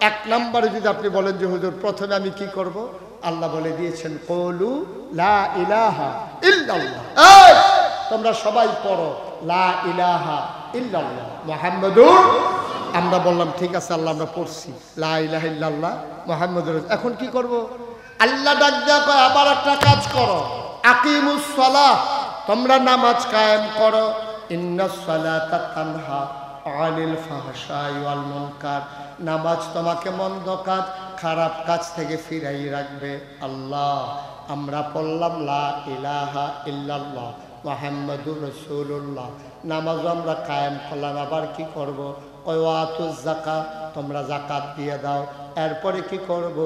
1 নম্বরে যদি আপনি বলেন যে হুজুর প্রথমে আমি কি করব, আল্লাহ বলে দিয়েছেন কওলু লা ইলাহা ইল্লাল্লাহ। এই তোমরা সবাই পড়ো লা ইলাহা ইল্লাল্লাহ মুহাম্মাদুর। আমরা বললাম ঠিক আছে আল্লাহ, আমরা পড়ছি লা ইলাহা ইল্লাল্লাহ মুহাম্মাদুর। এখন কি করব? আল্লাহ ডাক দেয়া কয় আবার একটা কাজ করো, আকিমুস সালাহ, তোমরা নামাজ কায়েম করো। ইন্নাস সালাতা তানহা আনিল ফাহশাই ওয়াল মুনকার, নামাজ তোমাকে মন্দ কাজ, খারাপ কাজ থেকে ফিরাই রাখবে। আল্লাহ, আমরা পড়লাম লা ইলাহা ইল্লাল্লাহ মুহাম্মাদুর রাসূলুল্লাহ, নামাজ আমরা কায়েম করলাম, আবার কি করব? ওয়াতুজ যাকাত, তোমরা যাকাত দিয়ে দাও। এরপরে কি করব?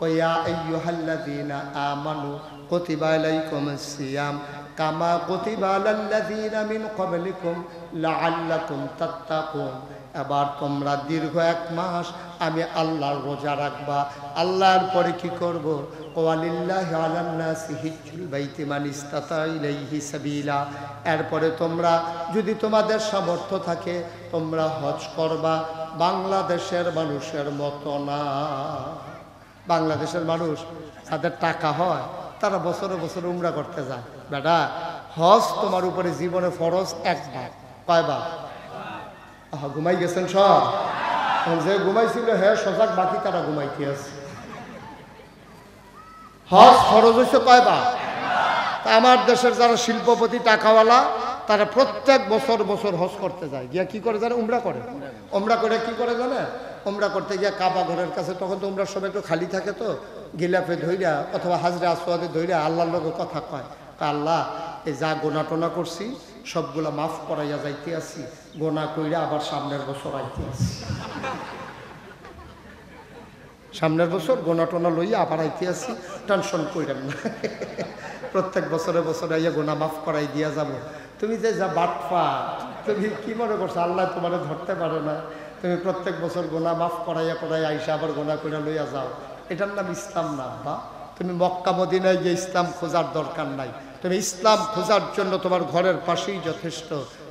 কয়া আইয়ুহাল্লাযীনা আমানু কুতিবা আলাইকুমুস সিয়াম কামা কুতিবা আলাল্লাযীনা মিন ক্বাবলিকুম লাআল্লাকুম তাত্তাকুন। এবার তোমরা দীর্ঘ 1 মাস আমি আল্লাহর রোজা রাখবা। আল্লাহর পরে কি করব? ওয়ালিল্লাহি আলান নাসি হিজ্জুল বাইতি মান ইসতাতা ইলাইহি সাবিলা। এরপরে তোমরা যদি তোমাদের সামর্থ্য থাকে তোমরা হজ করবা। বাংলাদেশের মানুষের মতো না। বাংলাদেশের মানুষ যাদের টাকা হয় তারা বছরে বছরে উমরা করতে যায়। বেটা, হজ তোমার উপরে জীবনে ফরজ 1 বার। কয়বার? ঘুমাই গেছেন সব? যে ঘুমাইছিল হ্যাঁ সজাগ, বাকি তারা ঘুমাইতে আছে। হজ ফরজ হয়েছে কয়বার? তা আমার দেশের যারা শিল্পপতি টাকাওয়ালা তারা প্রত্যেক বছর বছর হজ করতে যায়, গিয়া কি করে জানে? উমরা করে। উমরা করে কি করে জানে? উমরা করতে গিয়া কাবা ঘরের কাছে, তখন তো উমরার সময় একটু খালি থাকে, তো গিলাফে ধইরা অথবা হাজরে আসওয়াদে ধইরা আল্লাহর লগে কথা কয়, আল্লাহ এই যা গোনা টোনা করছি সবগুলা মাফ করাইয়া যাইতে আসি, গোনা কইরা আবার সামনের বছর আইতে আসি, সামনের বছর গোনা টোনা লইয়া আবার আইতে আসি, টেনশন কইরেন না, প্রত্যেক বছরে বছরে আইয়া গোনা মাফ করাই দিয়া যাব। তুমি যে যা বাটফা, তুমি কি মনে করছো আল্লাহ তোমারে ধরতে পারে না? তুমি প্রত্যেক বছর গোনা মাফ করাইয়া করাই আইসা আবার গোনা কইরা লইয়া যাও। এটার নাম ইসলাম না। বা তুমি মক্কা মদিনায় গিয়ে ইসলাম খোঁজার দরকার নাই। তুমি ইসলাম খোঁজার জন্য তোমার ঘরের পাশেই যথেষ্ট।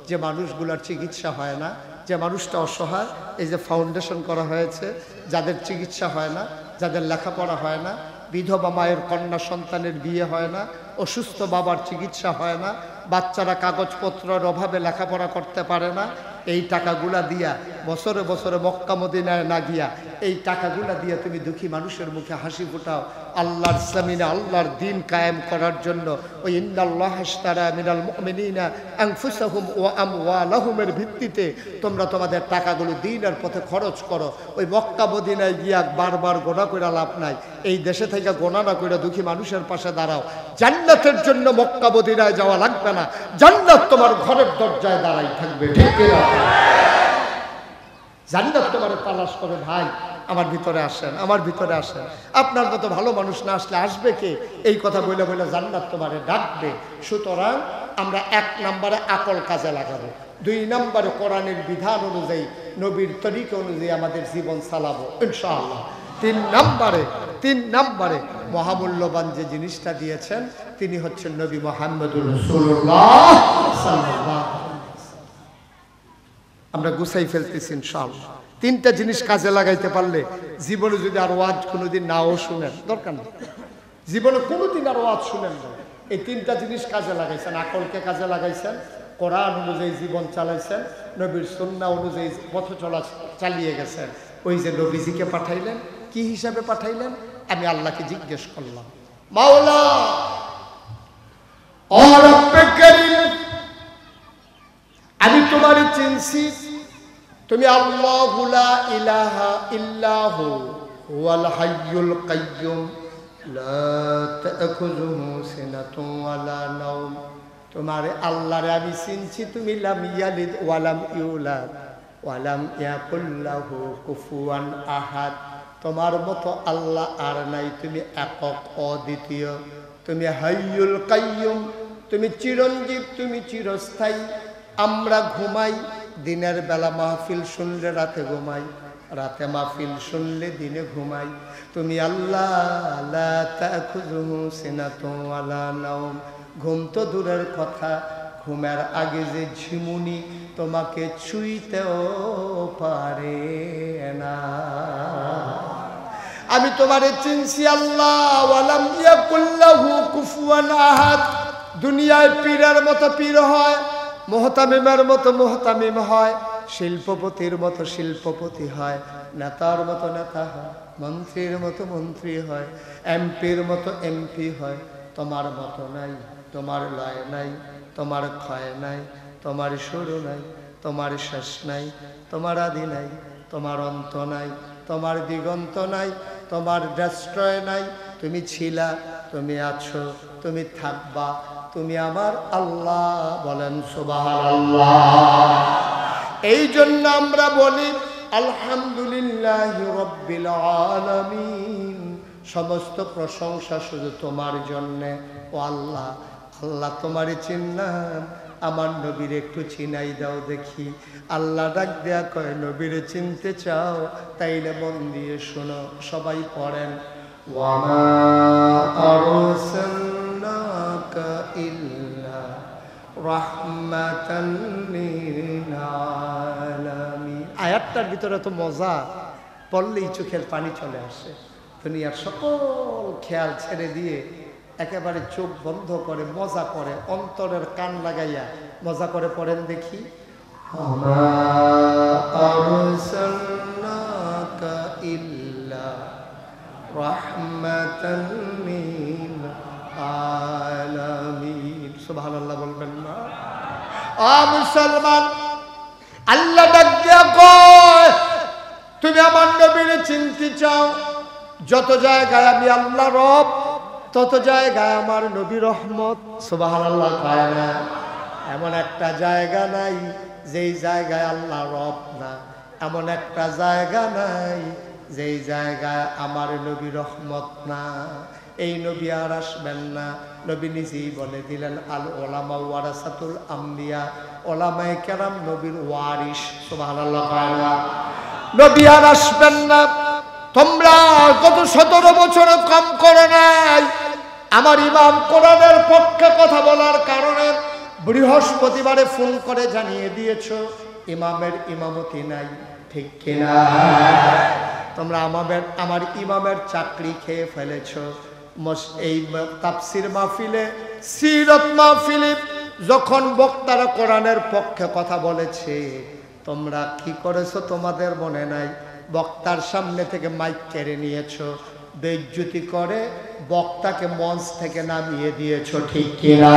যে মানুষগুলোর চিকিৎসা হয় না, যে মানুষটা অসহায়, এই যে ফাউন্ডেশন করা হয়েছে, যাদের চিকিৎসা হয় না, যাদের লেখাপড়া হয় না, বিধবা মায়ের কন্যা সন্তানের বিয়ে হয় না, অসুস্থ বাবার চিকিৎসা হয় না, বাচ্চারা কাগজপত্রের অভাবে লেখাপড়া করতে পারে না, এই টাকাগুলা দিয়া বছরে বছরে মক্কা মদিনায় না গিয়া এই টাকাগুলা দিয়া তুমি দুঃখী মানুষের মুখে হাসি ফুটাও। আল্লাহর জমিনে আল্লাহর দিন কায়েম করার জন্য ওই ইন্নাল্লাহ আশতারা মিনাল মুমিনিনা আনফুসাহুম ওয়া আমওয়ালাহুমের ভিত্তিতে তোমরা তোমাদের টাকাগুলো দিনের পথে খরচ করো। ওই মক্কা মদিনায় গিয়া বারবার গোনা করে লাভ নাই, এই দেশে থেকে গোনা না করে দুঃখী মানুষের পাশে দাঁড়াও। জান্নাতের জন্য মক্কা মদিনায় যাওয়া লাগবে না, জান্নাত তোমার ঘরের দরজায় দাঁড়াই থাকবে। ঠিক কিনা? জান্নাত তোমার তালাশ করে। ভাই আমার ভিতরে আসেন, আমার ভিতরে আসেন। আপনার মতো ভালো মানুষ না আসলে আসবে কে? এই কথা বলে বলে জান্নাত তোমারে ডাকবে। সুতরাং আমরা 1 নম্বরে আকল কাজে লাগাবো, 2 নম্বরে কোরআনের বিধান অনুযায়ী নবীর তরিকা অনুযায়ী আমাদের জীবন চালাবো ইনশাআল্লাহ। 3 নম্বরে মহামূল্যবান যে জিনিসটা দিয়েছেন তিনি হচ্ছেন নবী মুহাম্মদুর রাসূলুল্লাহ সাল্লাল্লাহু আলাইহি ওয়াসাল্লাম। আমরা গুছাই ফেলতেছি ইনশাআল্লাহ। 3টা জিনিস কাজে লাগাইতে পারলে জীবনে যদি আর ওয়াজ কোনোদিন নাও শুনেন, দরকার নেই, জীবনে কোনোদিন আর ওয়াজ শুনেন না, এই 3টা জিনিস কাজে লাগাইছেন। আকলকে কাজে লাগাইছেন, কোরআন অনুযায়ী জীবন চালাইছেন, নবীর সুন্নাহ অনুযায়ী পথ চলা চালিয়ে গেছেন। ওই যে নবীজিকে পাঠাইলেন, কি হিসাবে পাঠাইলেন? আমি আল্লাহকে জিজ্ঞেস করলাম, মাওলা ও রব্বে কারীম, আমি তোমারে চিনছি, তুমি আল্লাহু লা ইলাহা ইল্লাহু হুয়াল হাইয়ুল কাইয়্যুম লা তা'খুযুহু সিনাতুন ওয়ালা নাওম। তোমারে আল্লাহরে আমি চিনছি, তুমি লাম ইয়ালিদ ওয়া লাম ইউলাদ ওয়া লাম ইয়াকুল লাহু কুফুয়ান আহাদ। তোমার মতো আল্লাহ আর নাই, তুমি একক অদ্বিতীয়, তুমি হাইয়ুল কাইয়্যুম, তুমি চিরঞ্জীব, তুমি চিরস্থায়ী। আমরা ঘুমাই, দিনের বেলা মাহফিল শুনলে রাতে ঘুমাই, রাতে মাহফিল শুনলে দিনে ঘুমাই। তুমি আল্লাহ লা তা'খুযুহু সিনাতুন ওয়ালা নাওম। ঘুম তো দূরের কথা, ঘুমের আগে যে ঝিমুনি তোমাকে ছুঁইতেও পারে না। আমি তোমারে চিনছি আল্লাহ, ওয়ালাম ইয়াকুল লাহু কুফুয়ান আহাদ। দুনিয়ায় পীরের মতো পীর হয়, মুহতামিমের মতো মুহতামিম হয়, শিল্পপতির মতো শিল্পপতি হয়, নেতার মতো নেতা হয়, মন্ত্রীর মতো মন্ত্রী হয়, এমপির মতো এমপি হয়। তোমার মতো নাই, তোমার লয় নাই, তোমার ক্ষয় নাই, তোমার শুরু নাই, তোমার শেষ নাই, তোমার আদি নাই, তোমার অন্ত নাই, তোমার দিগন্ত নাই, তোমার দেশত্রয় নাই। তুমি ছিলা, তুমি আছো, তুমি থাকবা, তুমি আমার আল্লাহ। বলেন সুবহানাল্লাহ। এই জন্য আমরা বলি আলহামদুলিল্লাহি রাব্বিল আলামিন, সমস্ত প্রশংসা শুধু তোমার জন্যে। ও আল্লাহ, আল্লাহ তোমারে চিনলাম, আমার নবীর একটু চিনাই দাও দেখি। আল্লাহ ডাক দেয়া কয়, নবীরে চিনতে চাও তাইলে মন দিয়ে শোনো। সবাই পড়েন, ওয়ামা আরসালনাকা ইল্লা রাহমাতান লিল আলামিন। আয়াতটার ভিতরে তো মজা, পড়লেই চোখের পানি চলে আসে। দুনিয়ার সকল খেয়াল ছেড়ে দিয়ে একেবারে চোখ বন্ধ করে মজা করে, অন্তরের কান লাগাইয়া মজা করে পড়েন দেখি। ওমা আরসালনাকা ইল্লা রাহমাতান লিল আলামিন। সুবহানাল্লাহ বলবেন না? ও মুসলমান, আল্লাহ ডাক দিয়া কয়, তুমি আমার নবীরে চিনতে চাও, যত জায়গায় আমি আল্লাহ রব, তত জায়গায় আমার নবী রহমত। সুবহানাল্লাহ কয় না? এমন একটা জায়গা নাই যেই জায়গায় আল্লাহ রব না, এমন একটা জায়গা নাই যেই জায়গায় আমার নবী রহমত না। এই নবী আর আসবেন না। নবী নিজেই বলে দিলেন, আল ওলামা ওয়ারাসাতুল আম্বিয়া, ওলামায়ে কেরাম নবীর ওয়ারিস। সুবহানাল্লাহ কয় না? নবী আর আসবেন না। তোমরা গত 17 বছরে কম করো নাই। আমার ইমাম কোরআনের পক্ষে কথা বলার কারণে বৃহস্পতিবারে ফোন করে জানিয়ে দিয়েছো ইমামের ইমামতি নাই। ঠিক কিনা? তোমরা আমার ইমামের চাকরি খেয়ে ফেলেছো। এই তাফসীর মাহফিলে, সিরাত মাহফিলে যখন বক্তারা কোরআনের পক্ষে কথা বলেছে, তোমরা কি করেছো তোমাদের মনে নাই? বক্তার সামনে থেকে মাইক কেড়ে নিয়েছো, বেইজ্জতি করে বক্তাকে মঞ্চ থেকে নামিয়ে দিয়েছো, ঠিক কিনা?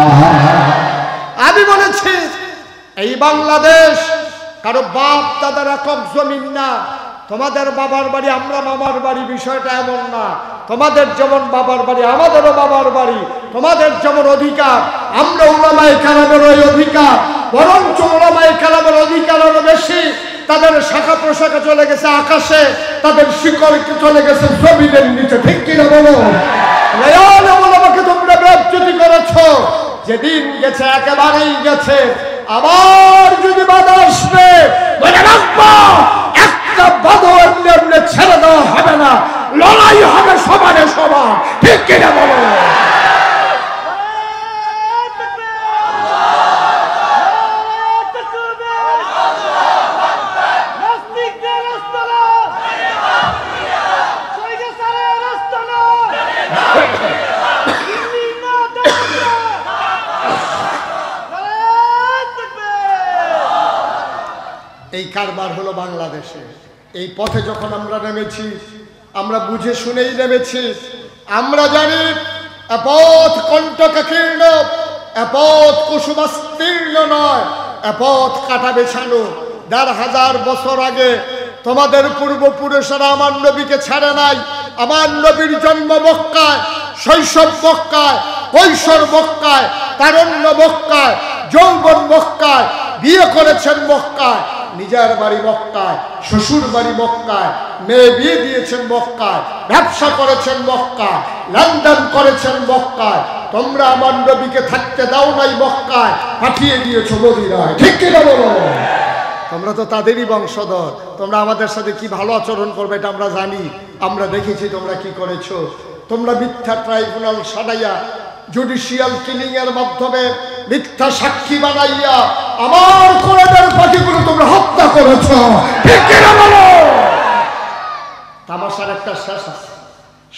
আমি বলেছি এই বাংলাদেশ কারো বাপ দাদার একক জমিন না। তোমাদের বাবার বাড়ি আমরা মামার বাড়ি, বিষয়টা এমন না। তোমাদের যেমন বাবার বাড়ি আমাদেরও বাবার বাড়ি, তোমাদের যেমন অধিকার আমরা উলামায়ে কেরামের ওই অধিকার, বরঞ্চ উলামায়ে কেরামের অধিকার আরো বেশি। তাদের শাখা প্রশাখা চলে গেছে আকাশে, তাদের শিকড় চলে গেছে জমিনের নিচে, ঠিক কিনা বলো? ওলামাকে তোমরা বেইজ্জতি করেছো, যেদিন গেছে একেবারেই গেছে। আবার যদি বাধা আসবে মনে রাখবো, একটা বাধা এমনি এমনি ছেড়ে দেওয়া হবে না, লড়াই হবে সমানে সমান, ঠিক কিনা বলো? এই কারবার হলো বাংলাদেশে। এই পথে যখন আমরা নেমেছি, আমরা বুঝে শুনেই নেমেছি। আমরা জানি এ পথ কণ্টকাকীর্ণ, এ পথ কুসুমাস্তীর্ণ নয়, এ পথ কাটা বেছানো। ১৫০০ বছর আগে তোমাদের পূর্বপুরুষেরা আমার নবীকে ছাড়ে নাই। আমার নবীর জন্ম মক্কায়, শৈশব মক্কায়, কৈশোর মক্কায়, তারুণ্য মক্কায়, যৌবন মক্কায়, বিয়ে করেছেন মক্কায়, নিজের বাড়ি মক্কায়, শ্বশুর বাড়ি মক্কায়, মেয়ে বিয়ে দিয়েছেন মক্কায়, ব্যবসা করেছেন মক্কায়, লেনদেন করেছেন মক্কায়। তোমরা আমার নবীকে থাকতে দাও নাই মক্কায়, পাঠিয়ে দিয়েছো মদিনায়, ঠিক কিনা বলো? তোমরা তো তাদেরই বংশধর, তোমরা আমাদের সাথে কি ভালো আচরণ করবে এটা আমরা জানি। আমরা দেখেছি তোমরা কি করেছো। তোমরা মিথ্যা ট্রাইব্যুনাল সাজাইয়া, জুডিশিয়াল কিলিং এর মাধ্যমে মিথ্যা সাক্ষী বানাইয়া আমার কোরআনের পাখিগুলো তোমরা হত্যা করেছো, ঠিক কিনা বলো? তামাশার একটা শেষ আছে,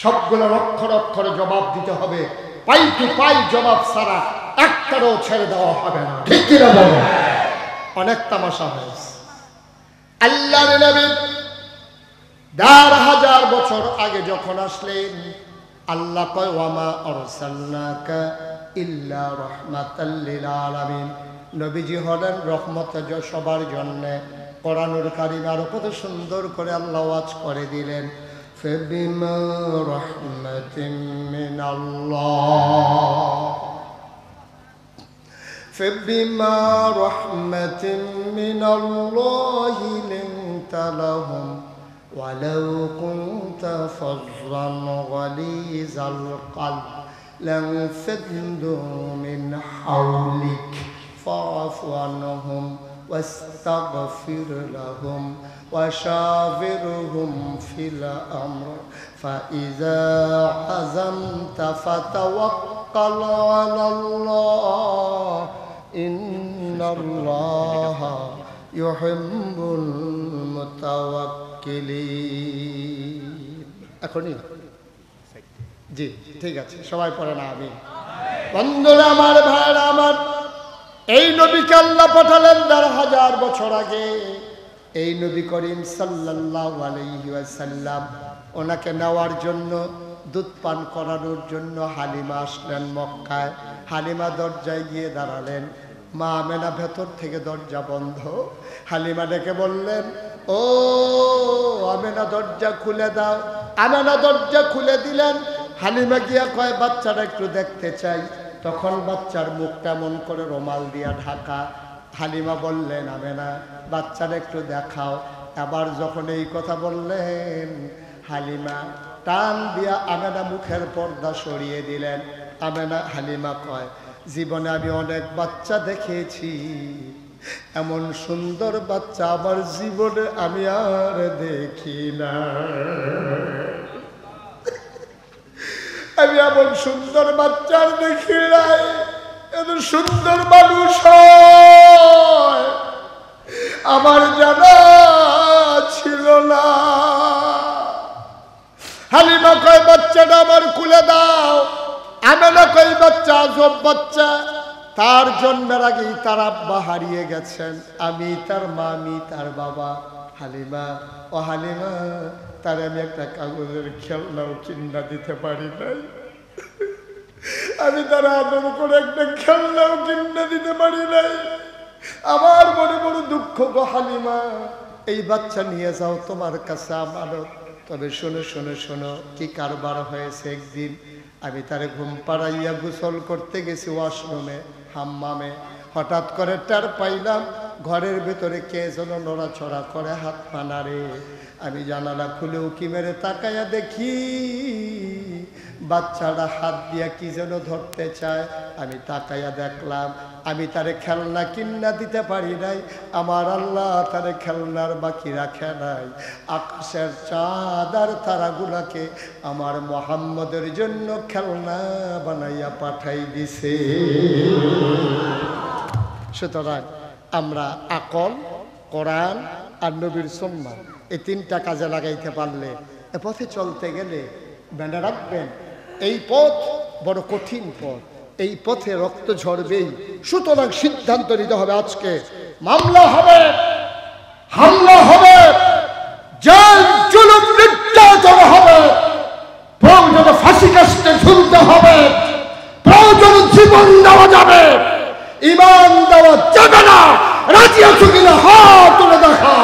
সবগুলোর অক্ষর অক্ষরে জবাব দিতে হবে, পাই টু পাই জবাব ছাড়া একটারও ছেড়ে দেওয়া হবে না, ঠিক কিনা বলো? অনেক তামাশা হয়েছে। আল্লাহর নবী ১৫০০ বছর আগে যখন আসলেন, আল্লাহ কয় ওয়ামা আরসালনাকা ইল্লা রাহমাতাল লিল আলামিন। নবীজি হলেন রহমত সবার জন্য। কোরআনুল কারীম আরো কত সুন্দর করে আল্লাহ ওয়াজ করে দিলেন, ফাবিমা রাহমাতিন মিনাল্লাহ, ফাবিমা রাহমাতিন মিনাল্লাহি লিনতা লাহুম ওয়ালাউ কুনতা ফাযযান গালিযাল কলব লানফাদু মিন হাওলিক ফা'ফু আনহুম واستغفر لهم وشاورهم في الأمر فإذا عزمت فتوكل على الله إن الله يحب المتوكلين। এখনই জি ঠিক আছে, সবাই পড়ে না আমি। বন্ধুরা আমার, ভাইরা আমার, এই নবীকে আল্লাহ পাঠালেন ১৫০০ বছর আগে। এই নবী করিম সাল্লাল্লাহু আলাইহি ওয়াসাল্লাম, ওনাকে নেওয়ার জন্য, দুধ পান করানোর জন্য হালিমা আসলেন মক্কায়। হালিমা দরজায় গিয়ে দাঁড়ালেন। মা আমেনা ভেতর থেকে দরজা বন্ধ। হালিমা ডেকে বললেন, ও আমেনা দরজা খুলে দাও। আমেনা দরজা খুলে দিলেন। হালিমা গিয়া কয়, বাচ্চাটা একটু দেখতে চাই। তখন বাচ্চার মুখ কেমন করে রুমাল দিয়া ঢাকা। হালিমা বললেন, আমেনা বাচ্চাটা একটু দেখাও। আবার যখন এই কথা বললেন, হালিমা টান দিয়া আমেনা মুখের পর্দা সরিয়ে দিলেন। আমেনা হালিমা কয়, জীবনে আমি অনেক বাচ্চা দেখেছি, এমন সুন্দর বাচ্চা আমার জীবনে আমি আর দেখি না। আমি এমন সুন্দর বাচ্চার দেখি নাই, এত সুন্দর মানুষ আমার জানা ছিল না। হালিমা কয় বাচ্চাটা আমার কুলে দাও। আমেনা কয় বাচ্চা আজব বাচ্চা, তার জন্মের আগেই তার আব্বা হারিয়ে গেছেন, আমি তার মা, আমি তার বাবা। হালিমা, ও হালিমা, তার আমি একটা কাগজের খেলনাও কিনা দিতে পারি নাই, আমি তার আদর করে একটা খেলনাও কিনা দিতে পারি নাই। আমার মনে বড় দুঃখ গো হালিমা, এই বাচ্চা নিয়ে যাও তোমার কাছে আমানত। তবে শোনো শোনো শোনো, কি কারবার হয়েছে। একদিন আমি তারে ঘুম পাড়াইয়া গোসল করতে গেছি ওয়াশরুমে, হাম্মামে। হঠাৎ করে টের পাইলাম ঘরের ভেতরে কে যেন নড়াচড়া করে, হাত পা নাড়ে। আমি জানালা খুলে উকি মেরে তাকাইয়া দেখি বাচ্চারা হাত দিয়া কি যেন ধরতে চায়। আমি তাকাইয়া দেখলাম আমি তারে খেলনা কিনা দিতে পারি নাই, আমার আল্লাহ তারে খেলনার বাকি রাখে নাই। আকাশের চাঁদ আর তারাগুলাকে আমার মুহাম্মদের জন্য খেলনা বানাইয়া পাঠাই দিছে। সুতরাং আমরা আকল, কোরআন আর নবীর সুন্নাহ এই তিনটা কাজে লাগাইতে পারলে এ পথে চলতে গেলে মনে রাখবেন এই পথ বড় কঠিন পথ, এই পথে রক্ত ঝরবেই। সুতরাং সিদ্ধান্ত নিতে হবে আজকে, মামলা হবে, হামলা হবে, জেল জুলুম নির্যাতন হবে, প্রয়োজনে ফাঁসি কাস্টে ঝুলতে হবে, প্রয়োজনে জীবন দেওয়া যাবে, ইমান দেওয়া যাবে না। রাজি আছো কিনা হাত তুলে দেখা।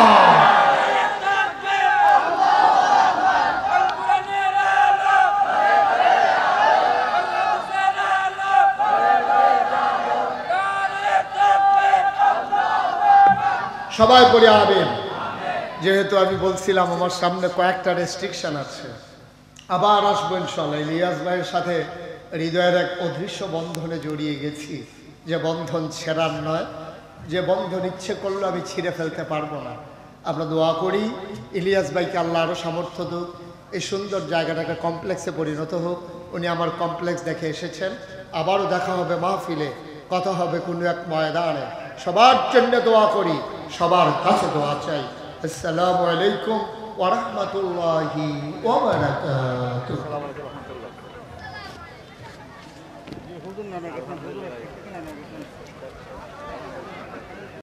সবাই পড়ে আবেন। যেহেতু আমি বলছিলাম আমার সামনে কয়েকটা রেস্ট্রিকশন আছে, আবার আসবো ইনশাআল্লাহ। ইলিয়াস ভাইয়ের সাথে হৃদয়ের এক অদৃশ্য বন্ধনে জড়িয়ে গেছি, যে বন্ধন ছেঁড়ার নয়, যে বন্ধন ইচ্ছে করলে আমি ছিঁড়ে ফেলতে পারবো না। আমরা দোয়া করি ইলিয়াস ভাইকে আল্লাহ আরও সামর্থ্য দিক, এই সুন্দর জায়গাটাকে কমপ্লেক্সে পরিণত হোক। উনি আমার কমপ্লেক্স দেখে এসেছেন, আবারও দেখা হবে মাহফিলে, কথা হবে কোনো এক ময়দানে। সবার জন্য দোয়া করি, সবার কাছে দোয়া চাই। আসসালামু আলাইকুম ওয়া রাহমাতুল্লাহি ওয়া বারাকাতুহু।